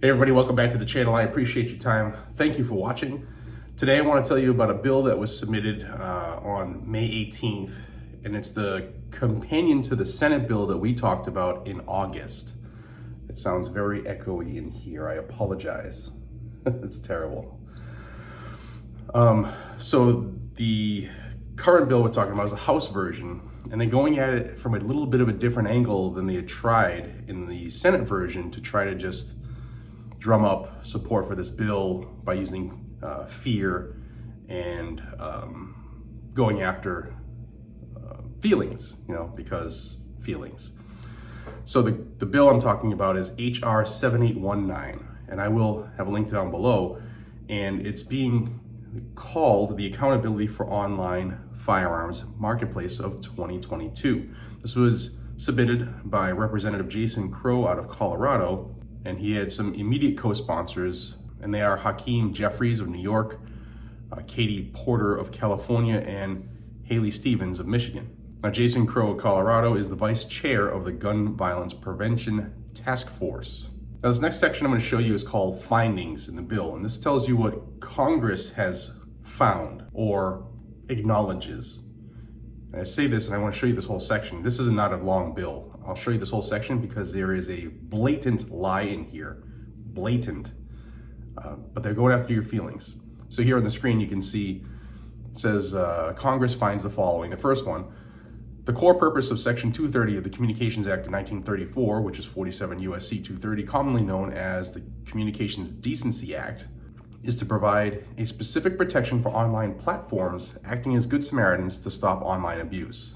Hey everybody, welcome back to the channel. I appreciate your time. Thank you for watching. Today I want to tell you about a bill that was submitted on May 18th, and it's the companion to the Senate bill that we talked about in August. It sounds very echoey in here. I apologize. It's terrible. So the current bill we're talking about is the House version, and they're going at it from a little bit of a different angle than they had tried in the Senate version to try to just drum up support for this bill by using fear and going after feelings, because feelings. So the bill I'm talking about is HR7819, and I will have a link down below, and it's being called the Accountability for Online Firearms Marketplace of 2022. This was submitted by Representative Jason Crow out of Colorado, and he had some immediate co-sponsors, and they are Hakeem Jeffries of New York, Katie Porter of California, and Haley Stevens of Michigan. Now, Jason Crow of Colorado is the vice chair of the Gun Violence Prevention Task Force. Now, this next section I'm going to show you is called Findings in the Bill, and this tells you what Congress has found or acknowledges. And I say this, and I want to show you this whole section. This is not a long bill. I'll show you this whole section because there is a blatant lie in here. Blatant. But they're going after your feelings. So here on the screen you can see it says Congress finds the following. The first one, the core purpose of Section 230 of the Communications Act of 1934, which is 47 U.S.C. 230, commonly known as the Communications Decency Act, is to provide a specific protection for online platforms acting as good Samaritans to stop online abuse.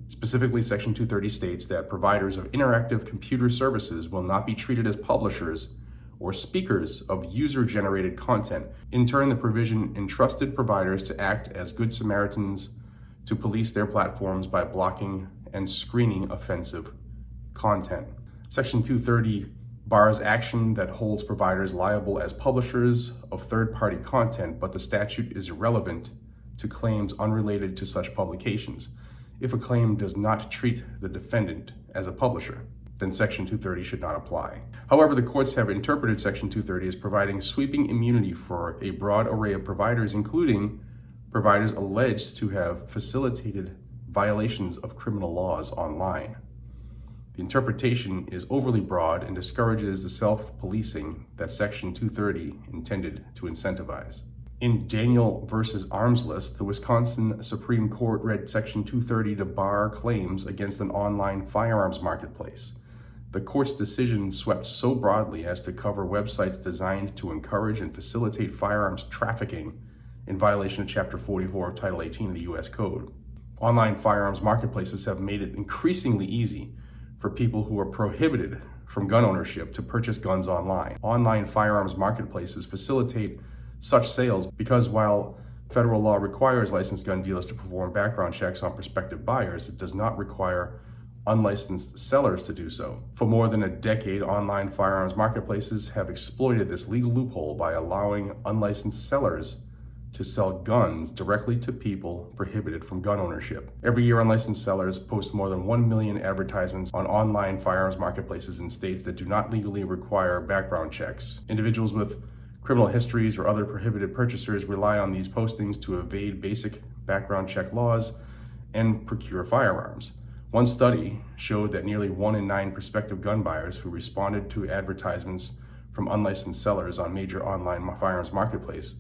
Specifically, Section 230 states that providers of interactive computer services will not be treated as publishers or speakers of user-generated content. In turn, the provision entrusted providers to act as good Samaritans to police their platforms by blocking and screening offensive content. Section 230 bars action that holds providers liable as publishers of third-party content, but the statute is irrelevant to claims unrelated to such publications. If a claim does not treat the defendant as a publisher, then Section 230 should not apply. However, the courts have interpreted Section 230 as providing sweeping immunity for a broad array of providers, including providers alleged to have facilitated violations of criminal laws online. The interpretation is overly broad and discourages the self-policing that Section 230 intended to incentivize. In Daniel versus Armslist, the Wisconsin Supreme Court read Section 230 to bar claims against an online firearms marketplace. The court's decision swept so broadly as to cover websites designed to encourage and facilitate firearms trafficking in violation of Chapter 44 of Title 18 of the U.S. Code. Online firearms marketplaces have made it increasingly easy for people who are prohibited from gun ownership to purchase guns online. Online firearms marketplaces facilitate such sales because while federal law requires licensed gun dealers to perform background checks on prospective buyers, it does not require unlicensed sellers to do so. For more than a decade, online firearms marketplaces have exploited this legal loophole by allowing unlicensed sellers to sell guns directly to people prohibited from gun ownership. Every year, unlicensed sellers post more than 1 million advertisements on online firearms marketplaces in states that do not legally require background checks. Individuals with criminal histories or other prohibited purchasers rely on these postings to evade basic background check laws and procure firearms. One study showed that nearly 1 in 9 prospective gun buyers who responded to advertisements from unlicensed sellers on major online firearms marketplace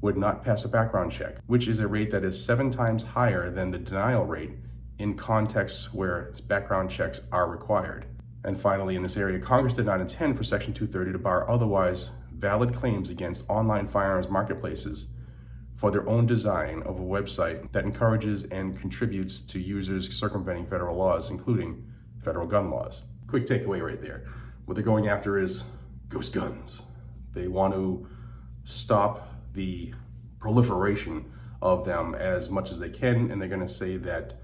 would not pass a background check, which is a rate that is 7 times higher than the denial rate in contexts where background checks are required. And finally, in this area, Congress did not intend for Section 230 to bar otherwise valid claims against online firearms marketplaces for their own design of a website that encourages and contributes to users circumventing federal laws, including federal gun laws. Quick takeaway right there. What they're going after is ghost guns. They want to stop the proliferation of them as much as they can, and they're going to say that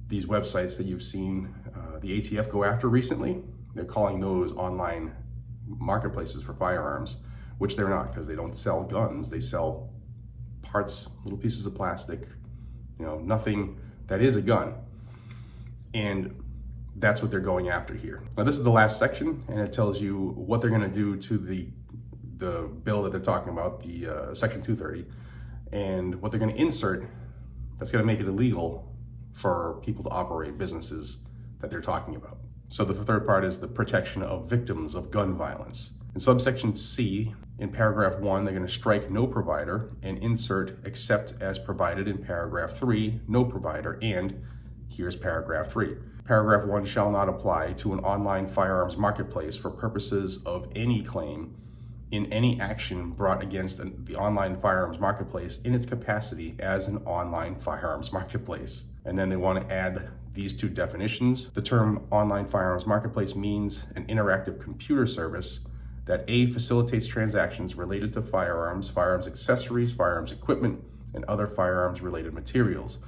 these websites that you've seen the ATF go after recently, they're calling those online marketplaces for firearms, which they're not, because they don't sell guns. They sell parts, little pieces of plastic, nothing that is a gun. And That's what they're going after here. Now, this is the last section, and it tells you what they're going to do to the bill that they're talking about, the Section 230, and what they're going to insert that's going to make it illegal for people to operate businesses that they're talking about. So the third part is the protection of victims of gun violence. In subsection C, in paragraph 1, they're going to strike no provider and insert except as provided in paragraph 3, no provider, and here's paragraph 3. Paragraph 1 shall not apply to an online firearms marketplace for purposes of any claim in any action brought against the online firearms marketplace in its capacity as an online firearms marketplace. And then they want to add these two definitions. The term online firearms marketplace means an interactive computer service that A, facilitates transactions related to firearms, firearms accessories, firearms equipment, and other firearms related materials.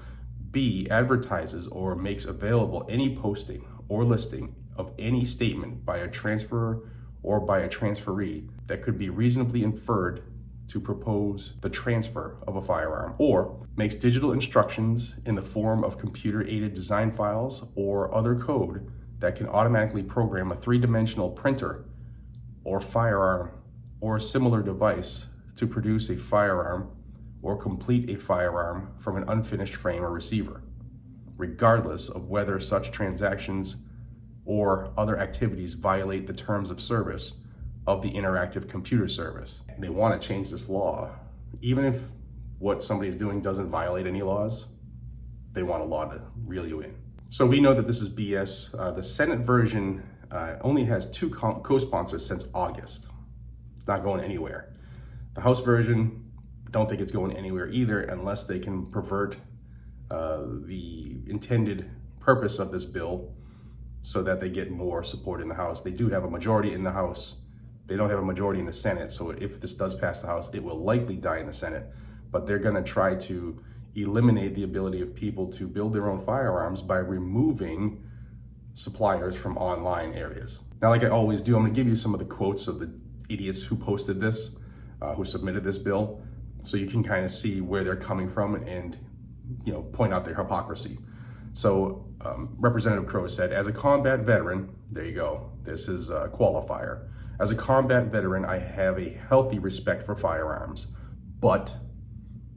B, advertises or makes available any posting or listing of any statement by a transferor or by a transferee that could be reasonably inferred to propose the transfer of a firearm, or makes digital instructions in the form of computer-aided design files or other code that can automatically program a three-dimensional printer or firearm or a similar device to produce a firearm or complete a firearm from an unfinished frame or receiver, regardless of whether such transactions or other activities violate the terms of service of the interactive computer service. They want to change this law. Even if what somebody is doing doesn't violate any laws, they want a law to reel you in. So we know that this is BS. The Senate version only has two co-sponsors since August. It's not going anywhere. The House version, don't think it's going anywhere either unless they can pervert the intended purpose of this bill so that they get more support in the House. They do have a majority in the House. They don't have a majority in the Senate, so if this does pass the House, it will likely die in the Senate. But they're gonna try to eliminate the ability of people to build their own firearms by removing suppliers from online areas. Now, like I always do, I'm gonna give you some of the quotes of the idiots who posted this, who submitted this bill, so you can kind of see where they're coming from and point out their hypocrisy. So Representative Crow said, as a combat veteran, there you go, this is a qualifier. As a combat veteran, I have a healthy respect for firearms, but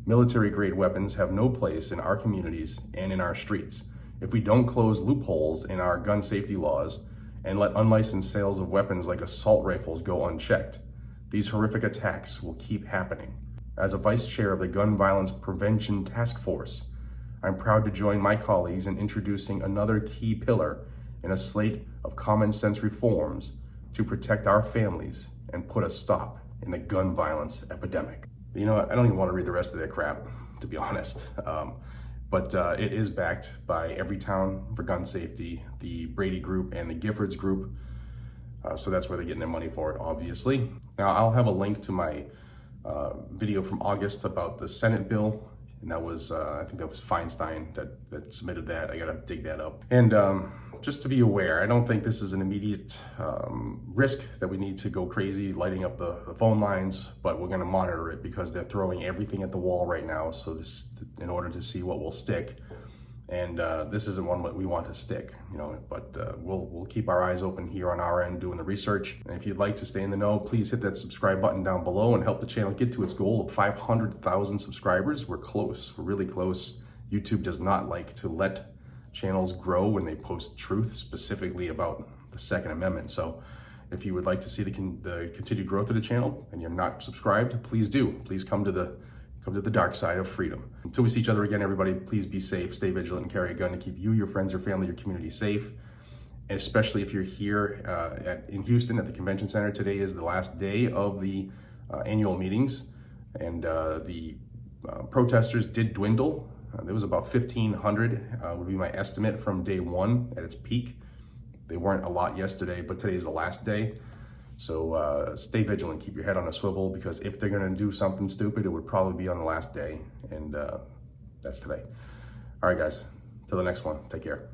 military-grade weapons have no place in our communities and in our streets. If we don't close loopholes in our gun safety laws and let unlicensed sales of weapons like assault rifles go unchecked, these horrific attacks will keep happening. As a vice chair of the Gun Violence Prevention Task Force, I'm proud to join my colleagues in introducing another key pillar in a slate of common sense reforms to protect our families and put a stop in the gun violence epidemic. You know what? I don't even want to read the rest of that crap, to be honest. But it is backed by Everytown for Gun Safety, the Brady Group, and the Giffords Group. So that's where they're getting their money for it, obviously. Now, I'll have a link to my video from August about the Senate bill. And that was, I think that was Feinstein that submitted that. I gotta dig that up. And just to be aware, I don't think this is an immediate risk that we need to go crazy lighting up the phone lines, but we're gonna monitor it because they're throwing everything at the wall right now. So this, in order to see what will stick. And this isn't one that we want to stick, but we'll keep our eyes open here on our end doing the research. And if you'd like to stay in the know, please hit that subscribe button down below and help the channel get to its goal of 500,000 subscribers. We're close, we're really close. YouTube does not like to let channels grow when they post truth, specifically about the Second Amendment. So if you would like to see the continued growth of the channel and you're not subscribed, please do. Please come to the dark side of freedom. Until we see each other again, everybody, please be safe, stay vigilant, and carry a gun to keep you, your friends, your family, your community safe. And especially if you're here in Houston at the Convention Center. Today is the last day of the annual meetings, and the protesters did dwindle. There was about 1,500 would be my estimate from day one at its peak. They weren't a lot yesterday, but today is the last day. So stay vigilant, keep your head on a swivel, because if they're gonna do something stupid, it would probably be on the last day, and that's today. All right, guys, till the next one, take care.